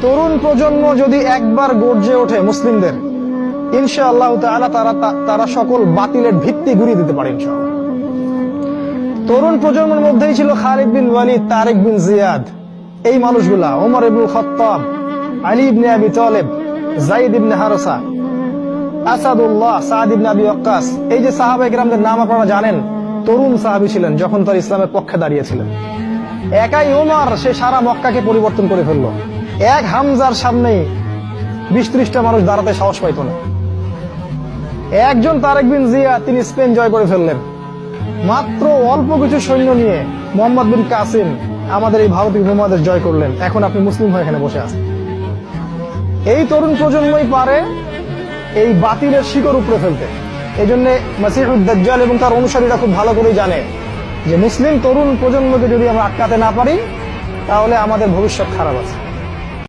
তরুণ প্রজন্ম যদি একবার গর্জে ওঠে মুসলিমদের, ইনশাআল্লাহ তাআলা তারা সকল বাতিলের ভিত্তি গুঁড়িয়ে দিতে পারে ইনশাআল্লাহ। তরুণ প্রজন্মের মধ্যেই ছিল খালিদ বিন ওয়ালিদ, তারেক বিন জিয়াদ, এই মানুষগুলা, ওমর ইবনুল খাত্তাব, আলী ইবনে আবি তালেব, যায়েদ ইবনে হারেসা, আসাদুল্লাহ, সাদ ইবনে আবি ওয়াক্কাস। এই যে সাহাবায়ে কেরামদের নাম আপনারা জানেন, তরুণ সাহাবী ছিলেন যখন তার ইসলামের পক্ষে দাঁড়িয়েছিলেন। একাই ওমর, সে সারা মক্কাকে পরিবর্তন করে ফেললো। এক হামজার সামনেই 20-30টা মানুষ দাঁড়াতে সাহস পাইত না। একজন তারেক বিন জিয়াদ, তিনি স্পেন জয় করে ফেললেন মাত্র অল্প কিছু সৈন্য নিয়ে। মোহাম্মদ বিন কাসিম আমাদের এই ভারতীয় উপমহাদেশ জয় করলেন, এখন আপনি মুসলিম হয়ে এখানে বসে আছেন। এই তরুণ প্রজন্মই পারে এই বাতিলের শিকড় উপড়ে ফেলতে। এই জন্য মাসিহুদ দাজ্জাল এবং তার অনুসারীরা খুব ভালো করেই জানে যে মুসলিম তরুণ প্রজন্মকে যদি আমরা আটকাতে না পারি, তাহলে আমাদের ভবিষ্যৎ খারাপ আছে।